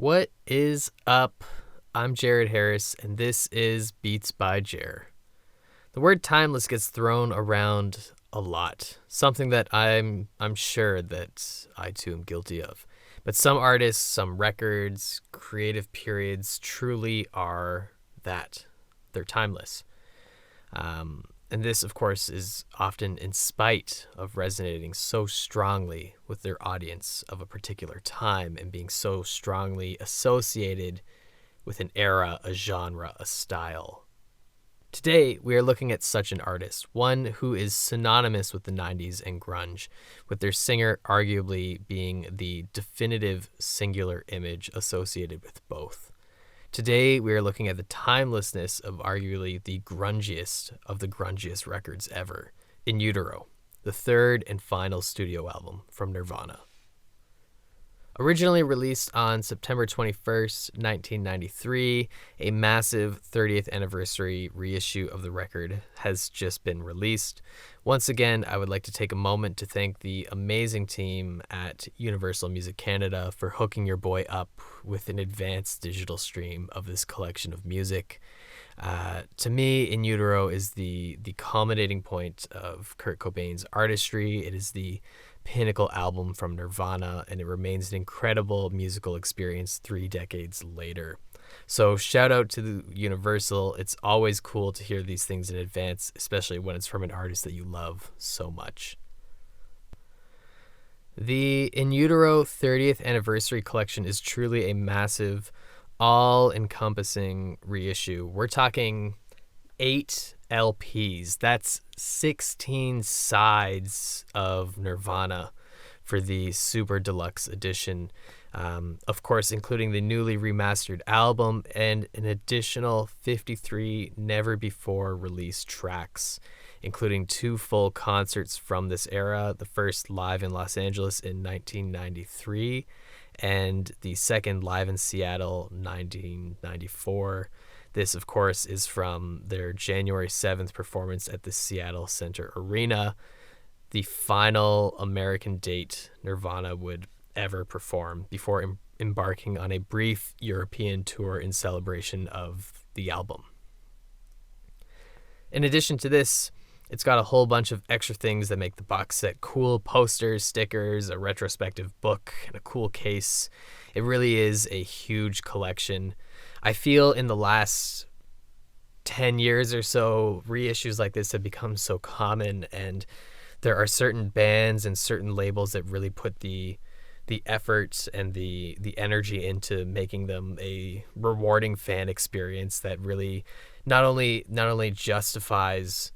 What is up? I'm Jared Harris, and this is Beats by Jer. The word timeless gets thrown around a lot, something that I'm sure that I too am guilty of. But some artists, some records, creative periods truly are that. They're timeless. And this, of course, is often in spite of resonating so strongly with their audience of a particular time and being so strongly associated with an era, a genre, a style. Today, we are looking at such an artist, one who is synonymous with the 90s and grunge, with their singer arguably being the definitive singular image associated with both. Today, we are looking at the timelessness of arguably the grungiest of the grungiest records ever, In Utero, the third and final studio album from Nirvana. Originally released on September 21st, 1993, a massive 30th anniversary reissue of the record has just been released. Once again, I would like to take a moment to thank the amazing team at Universal Music Canada for hooking your boy up with an advanced digital stream of this collection of music. To me, In Utero is the culminating point of Kurt Cobain's artistry. It is the pinnacle album from Nirvana, and it remains an incredible musical experience 3 decades later. So shout out to the Universal. It's always cool to hear these things in advance, especially when it's from an artist that you love so much. The In Utero 30th Anniversary Collection is truly a massive, all-encompassing reissue. We're talking 8 LPs. That's 16 sides of Nirvana for the super deluxe edition. Of course, including the newly remastered album and an additional 53 never before released tracks, including 2 full concerts from this era, the first live in Los Angeles in 1993 and the second live in Seattle 1994. This, of course, is from their January 7th performance at the Seattle Center Arena, the final American date Nirvana would ever perform before embarking on a brief European tour in celebration of the album. In addition to this, it's got a whole bunch of extra things that make the box set cool: posters, stickers, a retrospective book, and a cool case. It really is a huge collection. I feel in the last 10 years or so, reissues like this have become so common, and there are certain bands and certain labels that really put the effort and the energy into making them a rewarding fan experience that really not only justifies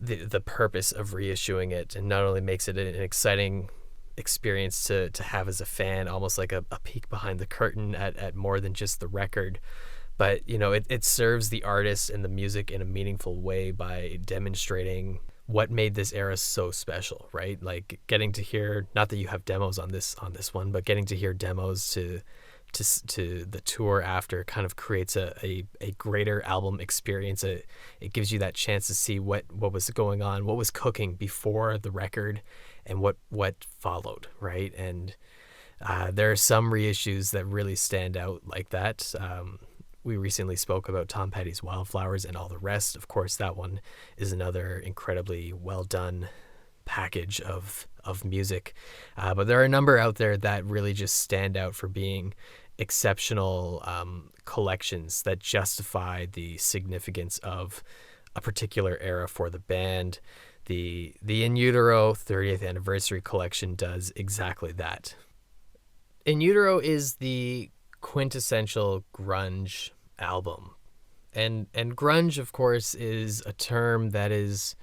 the purpose of reissuing it, and not only makes it an exciting experience to have as a fan, almost like a peek behind the curtain at more than just the record, but it serves the artist and the music in a meaningful way by demonstrating what made this era so special, right? Like getting to hear, not that you have demos on this one, but getting to hear demos to the tour after kind of creates a greater album experience. It gives you that chance to see what was going on, what was cooking before the record, and what followed, right? And there are some reissues that really stand out like that. We recently spoke about Tom Petty's Wildflowers and All the Rest. Of course, that one is another incredibly well done package of music. But there are a number out there that really just stand out for being exceptional collections that justify the significance of a particular era for the band. The In Utero 30th Anniversary Collection does exactly that. In Utero is the quintessential grunge album. And grunge, of course, is a term that is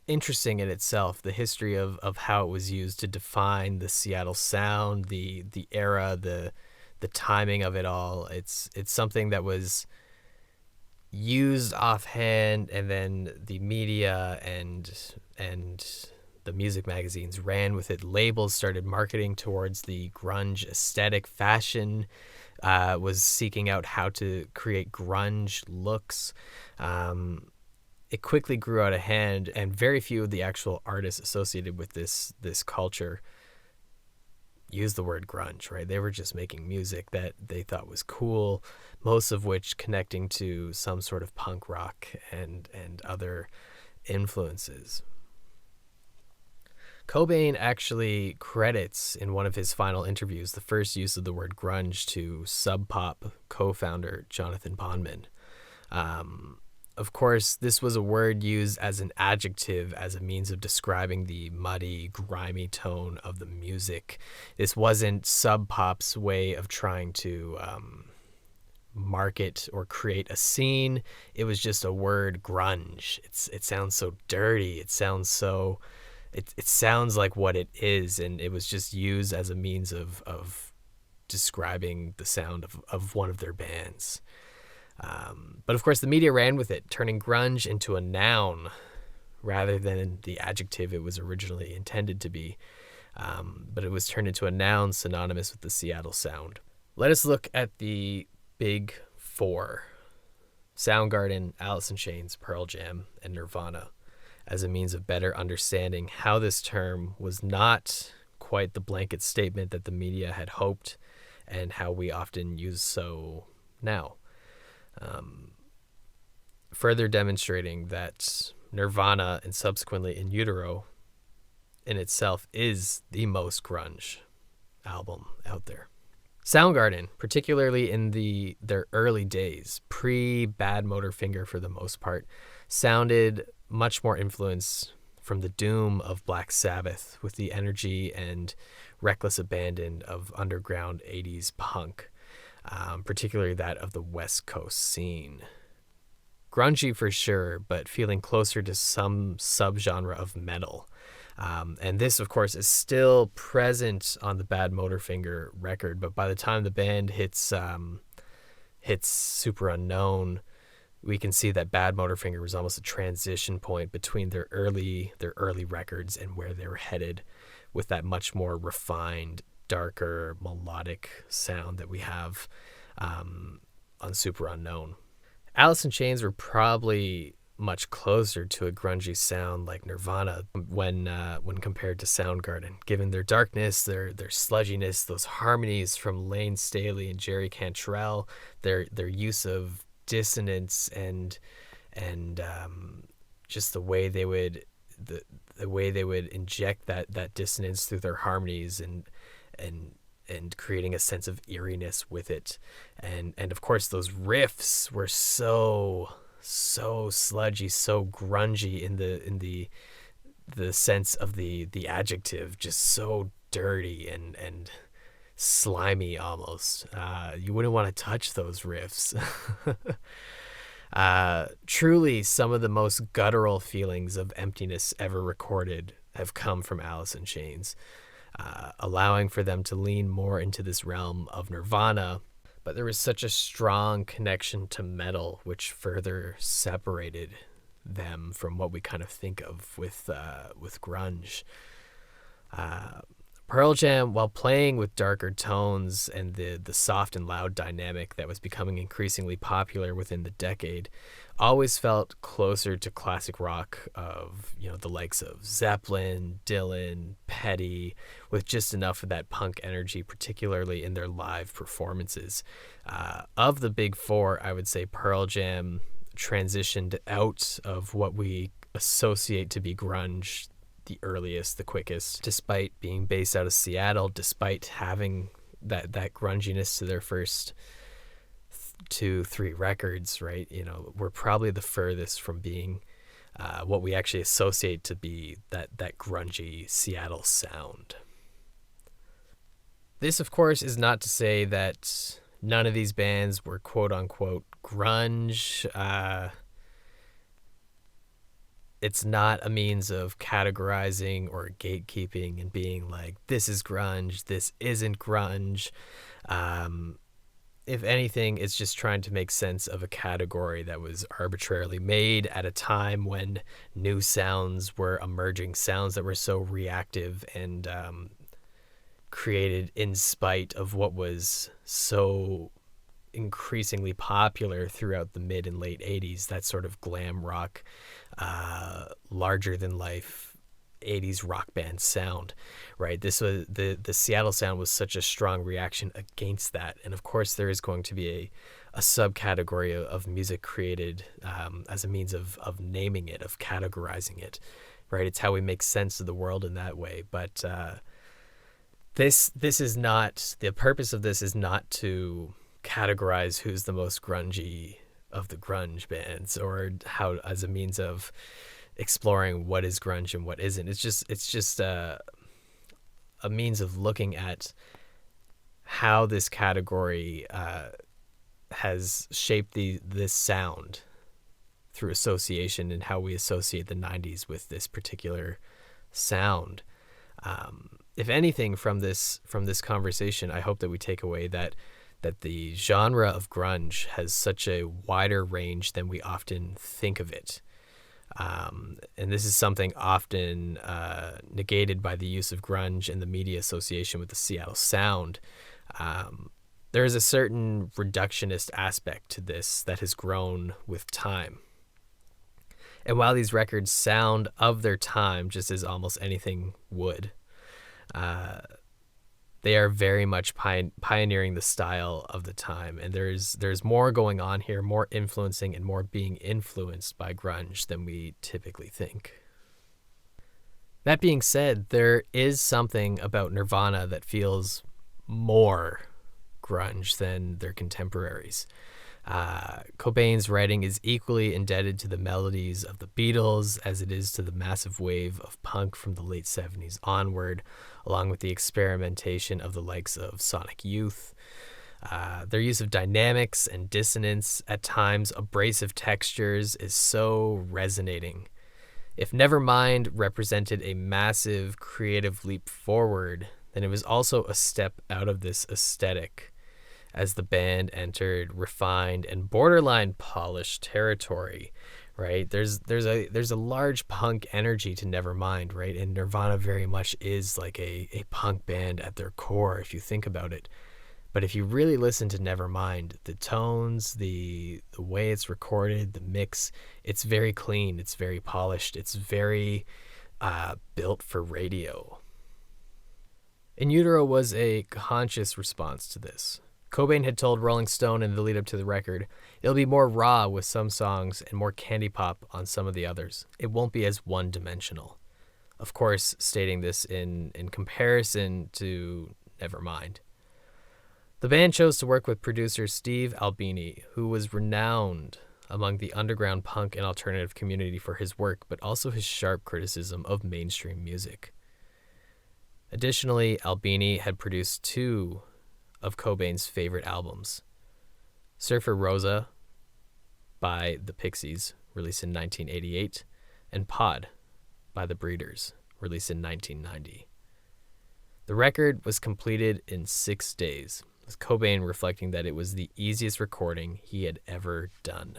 interesting in itself, the history of how it was used to define the Seattle sound, the era, the timing of it all. It's something that was used offhand, and then the media and the music magazines ran with it. Labels started marketing towards the grunge aesthetic. Fashion was seeking out how to create grunge looks. It quickly grew out of hand, and very few of the actual artists associated with this culture use the word grunge, right? They were just making music that they thought was cool, most of which connecting to some sort of punk rock and other influences. Cobain actually credits in one of his final interviews the first use of the word grunge to Sub Pop co-founder Jonathan Bondman. Of course, this was a word used as an adjective as a means of describing the muddy, grimy tone of the music. This wasn't Sub Pop's way of trying to market or create a scene. It was just a word, grunge. It sounds so dirty. It sounds so... It sounds like what it is, and it was just used as a means of describing the sound of one of their bands. But of course, the media ran with it, turning grunge into a noun rather than the adjective it was originally intended to be. But it was turned into a noun synonymous with the Seattle sound. Let us look at the big four: Soundgarden, Alice in Chains, Pearl Jam, and Nirvana, as a means of better understanding how this term was not quite the blanket statement that the media had hoped and how we often use so now. Further demonstrating that Nirvana and subsequently In Utero in itself is the most grunge album out there. Soundgarden, particularly in their early days, pre-Bad Motorfinger for the most part, sounded much more influenced from the doom of Black Sabbath with the energy and reckless abandon of underground 80s punk, particularly that of the West Coast scene. Grungy for sure, but feeling closer to some subgenre of metal. And this, of course, is still present on the Bad Motorfinger record, but by the time the band hits Super Unknown, we can see that Bad Motorfinger was almost a transition point between their early records and where they were headed, with that much more refined, darker, melodic sound that we have on Super Unknown. Alice in Chains were probably much closer to a grungy sound like Nirvana when compared to Soundgarden, given their darkness, their sludginess, those harmonies from Lane Staley and Jerry Cantrell, their use of dissonance and just the way they would inject that dissonance through their harmonies and creating a sense of eeriness with it, and of course those riffs were so sludgy, so grungy in the sense of the adjective, just so dirty and slimy almost. You wouldn't want to touch those riffs. Truly, some of the most guttural feelings of emptiness ever recorded have come from Alice in Chains, allowing for them to lean more into this realm of Nirvana. But there was such a strong connection to metal, which further separated them from what we kind of think of with grunge. Pearl Jam, while playing with darker tones and the soft and loud dynamic that was becoming increasingly popular within the decade, always felt closer to classic rock of, the likes of Zeppelin, Dylan, Petty, with just enough of that punk energy, particularly in their live performances. Of the big four, I would say Pearl Jam transitioned out of what we associate to be grunge the earliest, the quickest, despite being based out of Seattle, despite having that grunginess to their first 2-3 records, right? We're probably the furthest from being what we actually associate to be that grungy Seattle sound. This, of course, is not to say that none of these bands were quote-unquote grunge. It's not a means of categorizing or gatekeeping and being like, this is grunge, this isn't grunge. If anything, it's just trying to make sense of a category that was arbitrarily made at a time when new sounds were emerging, sounds that were so reactive and created in spite of what was so increasingly popular throughout the mid and late 80s, that sort of glam rock, larger than life 80s rock band sound, right? This was the Seattle sound was such a strong reaction against that. And of course, there is going to be a subcategory of music created as a means of naming it, of categorizing it, right? It's how we make sense of the world in that way. But this is not, the purpose of this is not to categorize who's the most grungy of the grunge bands, or how as a means of exploring what is grunge and what isn't. It's just a means of looking at how this category has shaped this sound through association, and how we associate the 90s with this particular sound. If anything from this conversation, I hope that we take away that the genre of grunge has such a wider range than we often think of it. And this is something often negated by the use of grunge and the media association with the Seattle sound. There is a certain reductionist aspect to this that has grown with time. And while these records sound of their time, just as almost anything would, they are very much pioneering the style of the time. And there's more going on here, more influencing and more being influenced by grunge than we typically think. That being said, there is something about Nirvana that feels more grunge than their contemporaries. Cobain's writing is equally indebted to the melodies of the Beatles as it is to the massive wave of punk from the late 70s onward, along with the experimentation of the likes of Sonic Youth. Their use of dynamics and dissonance, at times abrasive textures, is so resonating. If Nevermind represented a massive creative leap forward, then it was also a step out of this aesthetic as the band entered refined and borderline polished territory, right? There's a large punk energy to Nevermind, right? And Nirvana very much is like a punk band at their core, if you think about it. But if you really listen to Nevermind, the tones, the way it's recorded, the mix, it's very clean, it's very polished, it's very built for radio. In Utero was a conscious response to this. Cobain had told Rolling Stone in the lead up to the record, "It'll be more raw with some songs and more candy pop on some of the others. It won't be as one-dimensional." Of course, stating this in comparison to Nevermind. The band chose to work with producer Steve Albini, who was renowned among the underground punk and alternative community for his work, but also his sharp criticism of mainstream music. Additionally, Albini had produced two of Cobain's favorite albums, Surfer Rosa by the Pixies, released in 1988, and Pod by the Breeders, released in 1990. The record was completed in 6 days, with Cobain reflecting that it was the easiest recording he had ever done.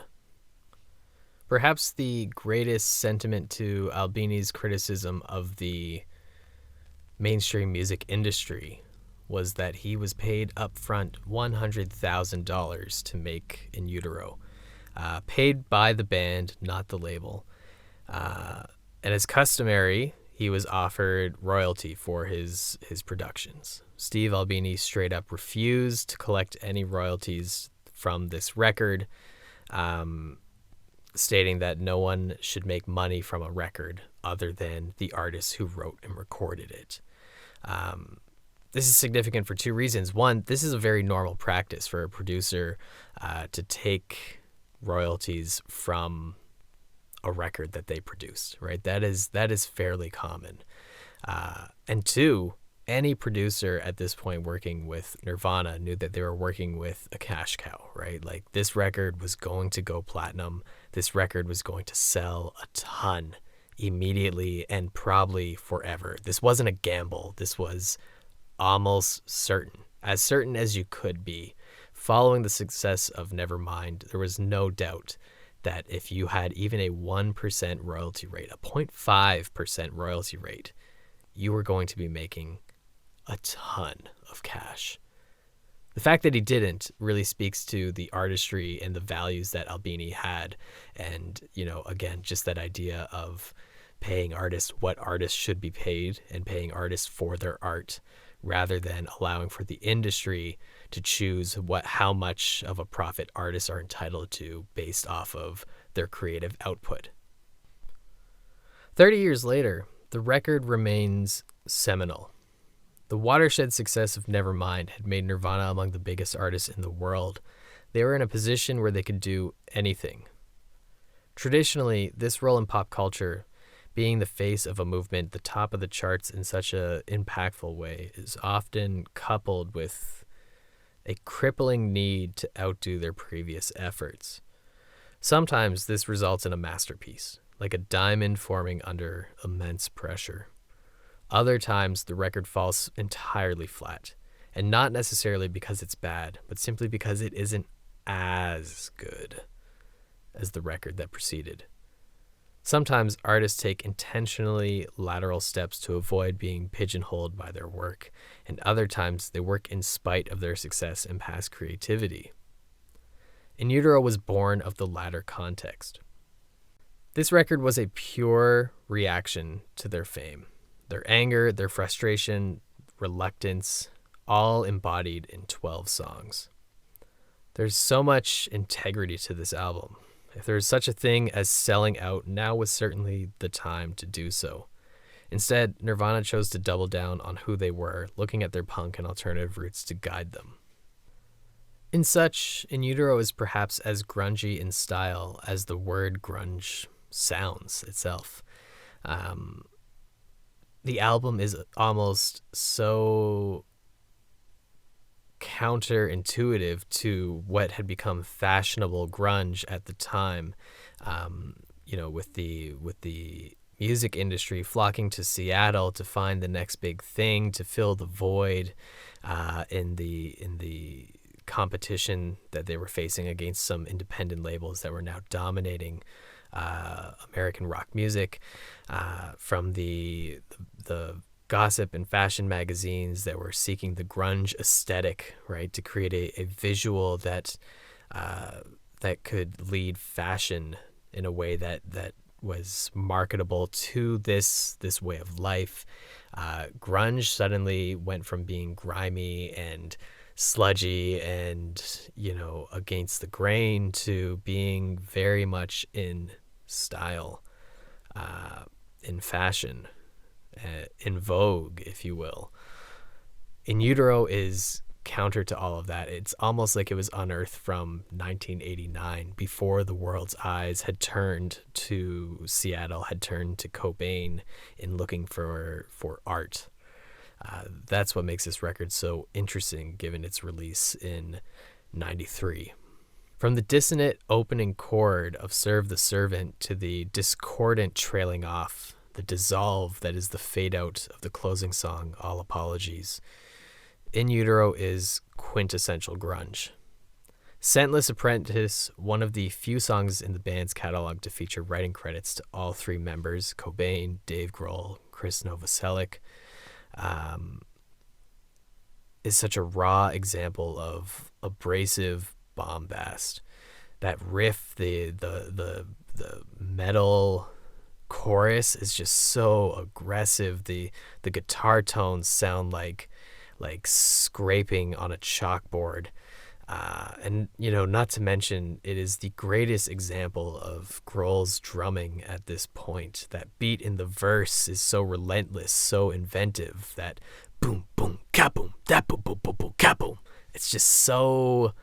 Perhaps the greatest sentiment to Albini's criticism of the mainstream music industry was that he was paid upfront $100,000 to make In Utero, paid by the band, not the label. And as customary, he was offered royalty for his productions. Steve Albini straight up refused to collect any royalties from this record, stating that no one should make money from a record other than the artists who wrote and recorded it. This is significant for two reasons. One, this is a very normal practice for a producer to take royalties from a record that they produced, right? That is fairly common. And two, any producer at this point working with Nirvana knew that they were working with a cash cow, right? Like, this record was going to go platinum. This record was going to sell a ton immediately and probably forever. This wasn't a gamble. This was almost certain as you could be. Following the success of Nevermind, there was no doubt that if you had even a 1% royalty rate, a 0.5% royalty rate, you were going to be making a ton of cash. The fact that he didn't really speaks to the artistry and the values that Albini had. And, again, just that idea of paying artists what artists should be paid and paying artists for their art, rather than allowing for the industry to choose how much of a profit artists are entitled to based off of their creative output. 30 years later, the record remains seminal. The watershed success of Nevermind had made Nirvana among the biggest artists in the world. They were in a position where they could do anything. Traditionally, this role in pop culture, being the face of a movement, the top of the charts in such an impactful way, is often coupled with a crippling need to outdo their previous efforts. Sometimes this results in a masterpiece, like a diamond forming under immense pressure. Other times, the record falls entirely flat, and not necessarily because it's bad, but simply because it isn't as good as the record that preceded. Sometimes artists take intentionally lateral steps to avoid being pigeonholed by their work, and other times they work in spite of their success and past creativity. In Utero was born of the latter context. This record was a pure reaction to their fame. Their anger, their frustration, reluctance, all embodied in 12 songs. There's so much integrity to this album. If there is such a thing as selling out, now was certainly the time to do so. Instead, Nirvana chose to double down on who they were, looking at their punk and alternative roots to guide them. In Utero is perhaps as grungy in style as the word grunge sounds itself. The album is almost so counterintuitive to what had become fashionable grunge at the time, with the music industry flocking to Seattle to find the next big thing, to fill the void in the competition that they were facing against some independent labels that were now dominating American rock music, from the gossip and fashion magazines that were seeking the grunge aesthetic, right, to create a visual that could lead fashion in a way that was marketable to this way of life. Grunge suddenly went from being grimy and sludgy and, against the grain to being very much in style, in fashion, in vogue, if you will. In Utero is counter to all of that. It's almost like it was unearthed from 1989, before the world's eyes had turned to Seattle, had turned to Cobain in looking for art. That's what makes this record so interesting, given its release in 93. From the dissonant opening chord of Serve the Servant to the discordant trailing off, the dissolve that is the fade out of the closing song, All Apologies, In Utero is quintessential grunge. Scentless Apprentice, one of the few songs in the band's catalog to feature writing credits to all three members, Cobain, Dave Grohl, Chris Novoselic, is such a raw example of abrasive bombast. That riff, the metal chorus is just so aggressive. The guitar tones sound like scraping on a chalkboard. And not to mention, it is the greatest example of Grohl's drumming at this point. That beat in the verse is so relentless, so inventive. That boom, boom, kaboom, that boom, boom, boom, boom, kaboom. It's just so,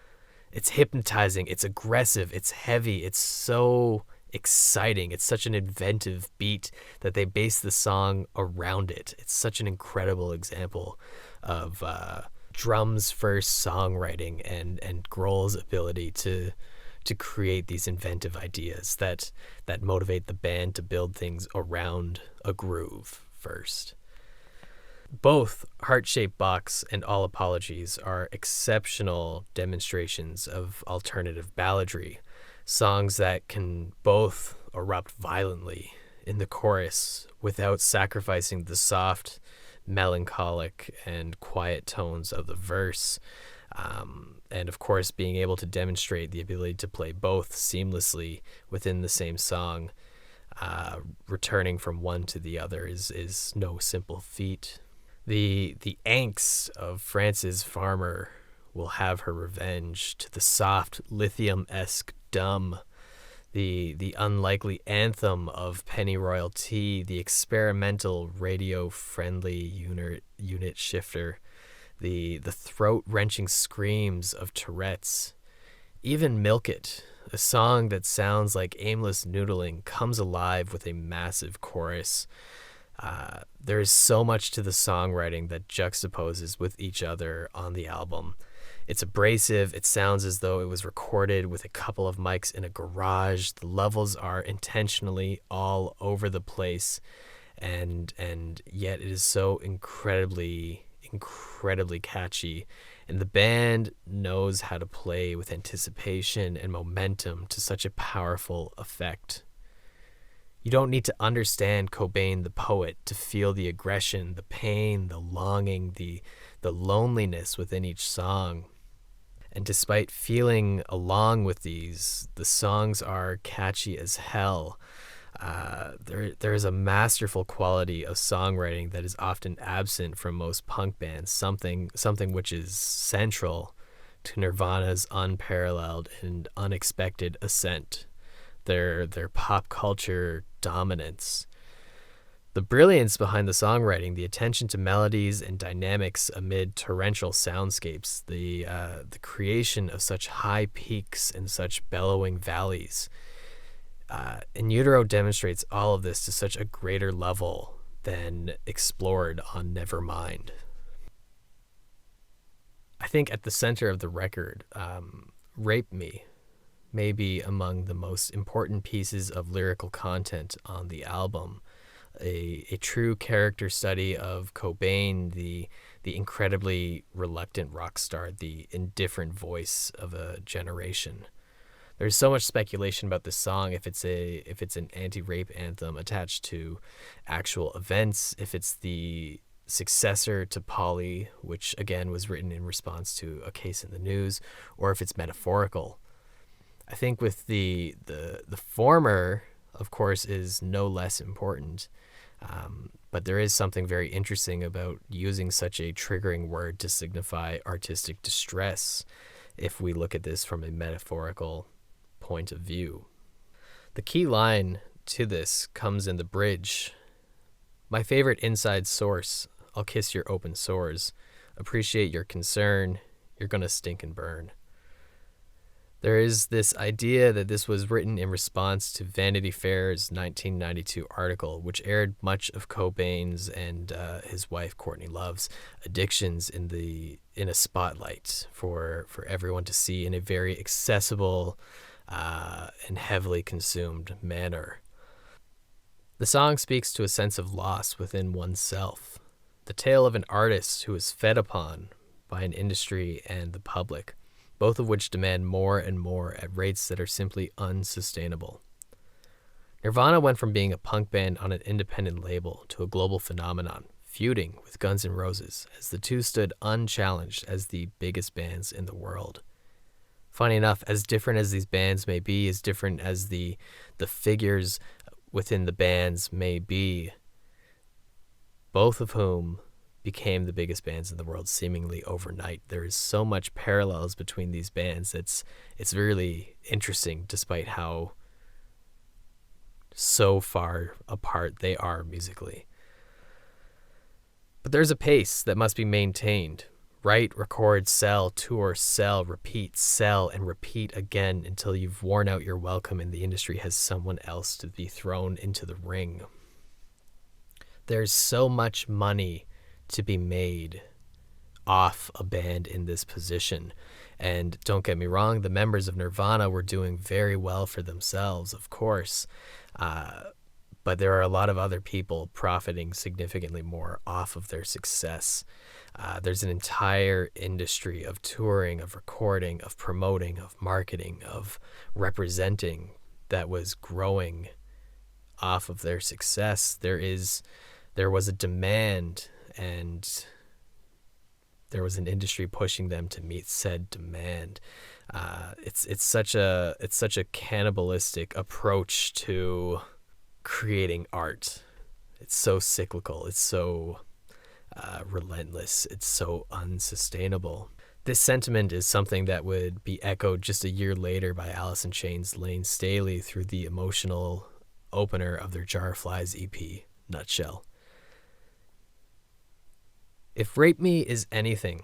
it's hypnotizing, it's aggressive, it's heavy, it's so exciting. It's such an inventive beat that they base the song around it. It's such an incredible example of drums first songwriting and Grohl's ability to create these inventive ideas that motivate the band to build things around a groove first. Both Heart-Shaped Box and All Apologies are exceptional demonstrations of alternative balladry, songs that can both erupt violently in the chorus without sacrificing the soft, melancholic, and quiet tones of the verse, and of course being able to demonstrate the ability to play both seamlessly within the same song. returning from one to the other is no simple feat. The angst of Frances Farmer will have her revenge to the soft lithium-esque dumb, the unlikely anthem of pennyroyal tea, the experimental radio-friendly unit shifter, the throat-wrenching screams of Tourette's. Even Milk It, a song that sounds like aimless noodling, comes alive with a massive chorus. There is so much to the songwriting that juxtaposes with each other on the album. It's abrasive. It sounds as though it was recorded with a couple of mics in a garage. The levels are intentionally all over the place, and yet it is so incredibly catchy. And the band knows how to play with anticipation and momentum to such a powerful effect. You don't need to understand Cobain the poet to feel the aggression, the pain, the longing, the loneliness within each song. And despite feeling along with these, the songs are catchy as hell. There is a masterful quality of songwriting that is often absent from most punk bands, something which is central to Nirvana's unparalleled and unexpected ascent, their pop culture dominance. The brilliance behind the songwriting, the attention to melodies and dynamics amid torrential soundscapes, the creation of such high peaks and such bellowing valleys. In Utero demonstrates all of this to such a greater level than explored on Nevermind. I think at the center of the record, Rape Me may be among the most important pieces of lyrical content on the album. A true character study of Cobain, the incredibly reluctant rock star, the indifferent voice of a generation. There's so much speculation about this song, if it's an anti-rape anthem attached to actual events, if it's the successor to Polly, which again was written in response to a case in the news, or if it's metaphorical. I think with the former, of course, is no less important. But there is something very interesting about using such a triggering word to signify artistic distress if we look at this from a metaphorical point of view. The key line to this comes in the bridge. My favorite inside source, I'll kiss your open sores. Appreciate your concern, you're gonna stink and burn. There is this idea that this was written in response to Vanity Fair's 1992 article, which aired much of Cobain's and his wife Courtney Love's addictions in a spotlight for everyone to see in a very accessible and heavily consumed manner. The song speaks to a sense of loss within oneself, the tale of an artist who is fed upon by an industry and the public, both of which demand more and more at rates that are simply unsustainable. Nirvana went from being a punk band on an independent label to a global phenomenon, feuding with Guns N' Roses as the two stood unchallenged as the biggest bands in the world. Funny enough, as different as these bands may be, as different as the figures within the bands may be, both of whom became the biggest bands in the world seemingly overnight. There is so much parallels between these bands. It's really interesting despite how so far apart they are musically. But there's a pace that must be maintained. Write, record, sell, tour, sell, repeat, sell, and repeat again until you've worn out your welcome and the industry has someone else to be thrown into the ring. There's so much money to be made off a band in this position. And don't get me wrong, the members of Nirvana were doing very well for themselves, of course. But there are a lot of other people profiting significantly more off of their success. There's an entire industry of touring, of recording, of promoting, of marketing, of representing that was growing off of their success. There was a demand, and there was an industry pushing them to meet said demand. It's such a cannibalistic approach to creating art. It's so cyclical. It's so relentless. It's so unsustainable. This sentiment is something that would be echoed just a year later by Alice in Chains' Lane Staley through the emotional opener of their Jar of Flies EP, Nutshell. If Rape Me is anything,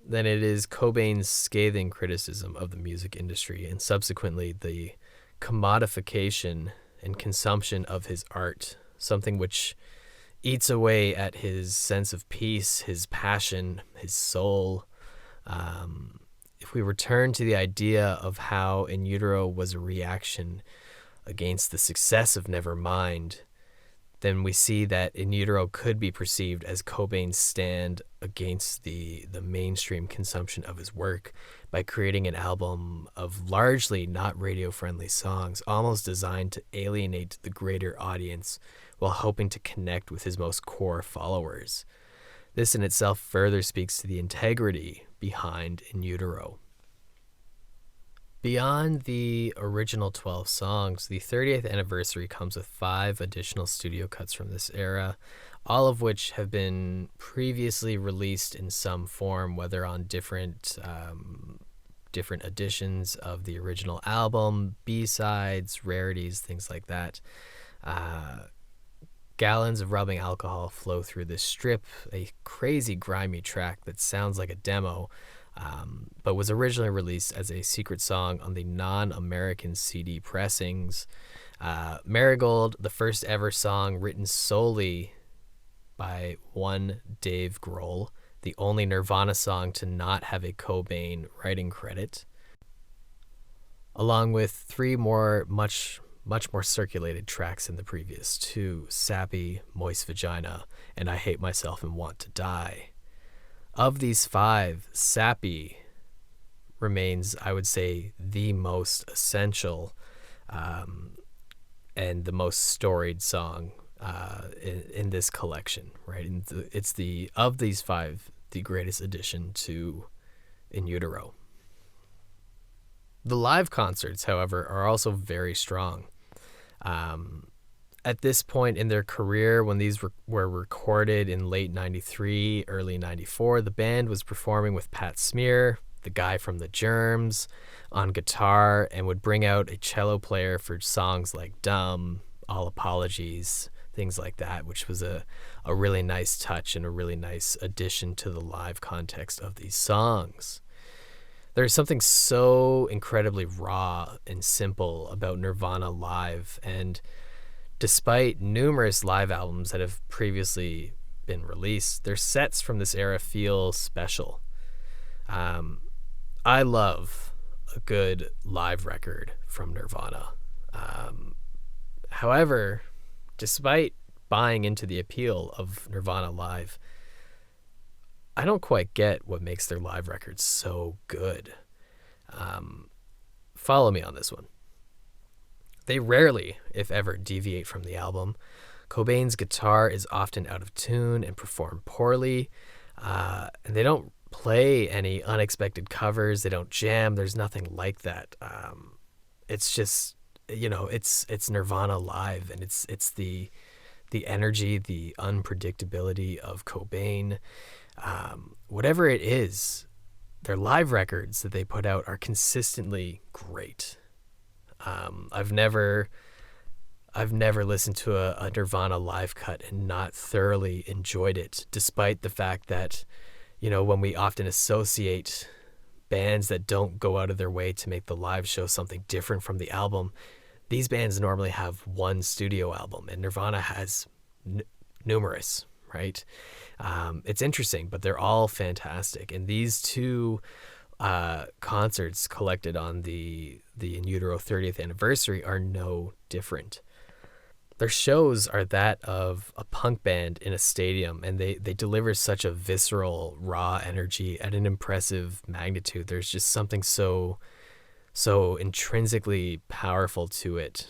then it is Cobain's scathing criticism of the music industry and subsequently the commodification and consumption of his art, something which eats away at his sense of peace, his passion, his soul. If we return to the idea of how In Utero was a reaction against the success of Nevermind, then we see that In Utero could be perceived as Cobain's stand against the mainstream consumption of his work by creating an album of largely not radio-friendly songs, almost designed to alienate the greater audience while hoping to connect with his most core followers. This in itself further speaks to the integrity behind In Utero. Beyond the original 12 songs, the 30th anniversary comes with 5 additional studio cuts from this era, all of which have been previously released in some form, whether on different editions of the original album, B-sides, rarities, things like that. Gallons of Rubbing Alcohol flow through this strip, a crazy grimy track that sounds like a demo, but was originally released as a secret song on the non-American CD pressings. Marigold, the first ever song written solely by one Dave Grohl, the only Nirvana song to not have a Cobain writing credit, along with 3 more much more circulated tracks than the previous 2, Sappy, Moist Vagina, and I Hate Myself and Want to Die. Of these 5, Sappy remains, I would say, the most essential and the most storied song in this collection, right? And it's of these 5, the greatest addition to In Utero. The live concerts, however, are also very strong. At this point in their career, when these were recorded in late 93, early 94, the band was performing with Pat Smear, the guy from the Germs, on guitar, and would bring out a cello player for songs like Dumb, All Apologies, things like that, which was a really nice touch and a really nice addition to the live context of these songs. There's something so incredibly raw and simple about Nirvana live, and despite numerous live albums that have previously been released, their sets from this era feel special. I love a good live record from Nirvana. However, despite buying into the appeal of Nirvana live, I don't quite get what makes their live records so good. Follow me on this one. They rarely, if ever, deviate from the album. Cobain's guitar is often out of tune and performed poorly, and they don't play any unexpected covers. They don't jam. There's nothing like that. It's just, it's Nirvana live, and it's the energy, the unpredictability of Cobain. Whatever it is, their live records that they put out are consistently great. I've never listened to a Nirvana live cut and not thoroughly enjoyed it, despite the fact that, when we often associate bands that don't go out of their way to make the live show something different from the album, these bands normally have one studio album, and Nirvana has numerous, right? It's interesting, but they're all fantastic. And these 2 concerts collected on the In Utero 30th anniversary are no different. Their shows are that of a punk band in a stadium, and they deliver such a visceral, raw energy at an impressive magnitude. There's just something so intrinsically powerful to it.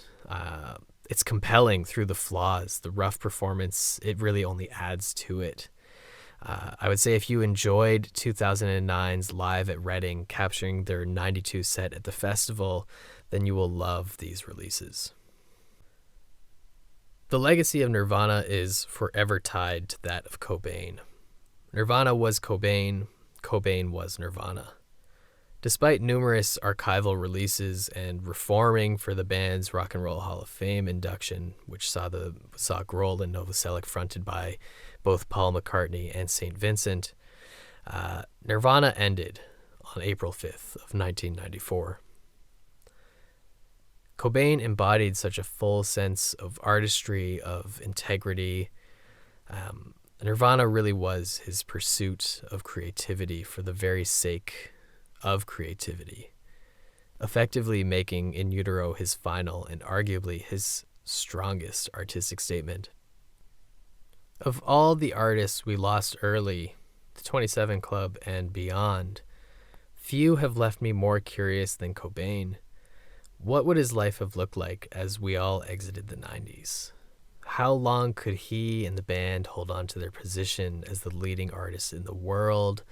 It's compelling through the flaws. The rough performance, it really only adds to it. I would say if you enjoyed 2009's Live at Reading, capturing their 92 set at the festival, then you will love these releases. The legacy of Nirvana is forever tied to that of Cobain. Nirvana was Cobain, Cobain was Nirvana. Despite numerous archival releases and reforming for the band's Rock and Roll Hall of Fame induction, which saw Grohl and Novoselic fronted by both Paul McCartney and St. Vincent, Nirvana ended on April 5th of 1994. Cobain embodied such a full sense of artistry, of integrity. Nirvana really was his pursuit of creativity for the very sake of creativity, effectively making In Utero his final and arguably his strongest artistic statement. Of all the artists we lost early, the 27 Club and beyond, few have left me more curious than Cobain. What would his life have looked like as we all exited the 90s? How long could he and the band hold on to their position as the leading artist in the world?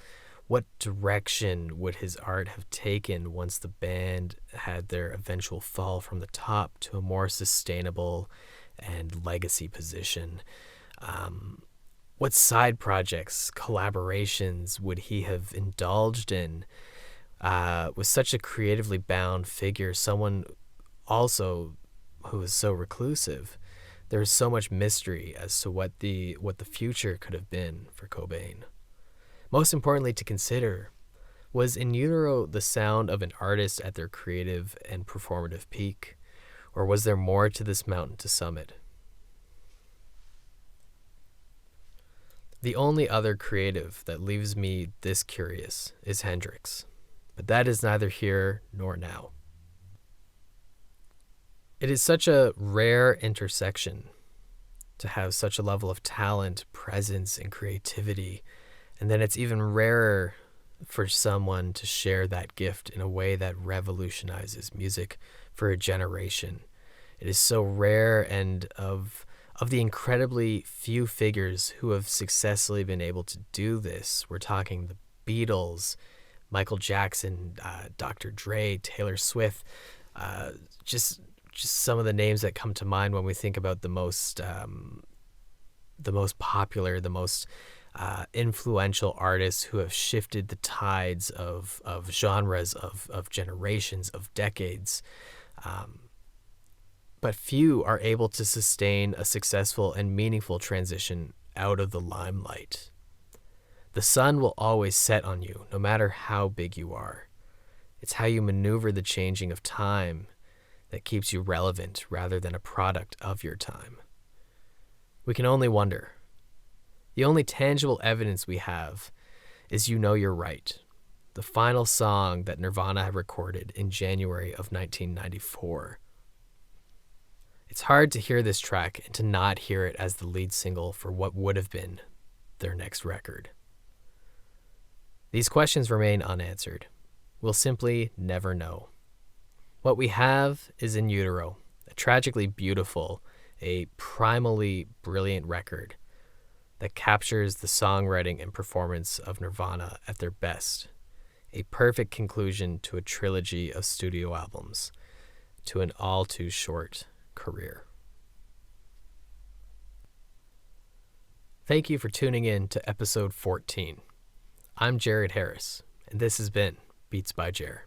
What direction would his art have taken once the band had their eventual fall from the top to a more sustainable and legacy position? What side projects, collaborations would he have indulged in? Was such a creatively bound figure, someone also who was so reclusive. There was so much mystery as to what the future could have been for Cobain. Most importantly to consider, was In Utero the sound of an artist at their creative and performative peak, or was there more to this mountain to summit? The only other creative that leaves me this curious is Hendrix, but that is neither here nor now. It is such a rare intersection to have such a level of talent, presence, and creativity, and then it's even rarer for someone to share that gift in a way that revolutionizes music for a generation. It is so rare, and of the incredibly few figures who have successfully been able to do this, we're talking the Beatles, Michael Jackson, Dr. Dre, Taylor Swift, just some of the names that come to mind when we think about the most popular, the most influential artists who have shifted the tides of genres, of generations, of decades. But few are able to sustain a successful and meaningful transition out of the limelight. The sun will always set on you, no matter how big you are. It's how you maneuver the changing of time that keeps you relevant rather than a product of your time. We can only wonder. The only tangible evidence we have is You Know You're Right, the final song that Nirvana had recorded in January of 1994. It's hard to hear this track and to not hear it as the lead single for what would have been their next record. These questions remain unanswered. We'll simply never know. What we have is In Utero, a tragically beautiful, a primally brilliant record that captures the songwriting and performance of Nirvana at their best, a perfect conclusion to a trilogy of studio albums, to an all too short career. Thank you for tuning in to episode 14. I'm Jared Harris, and this has been Beats by Jer.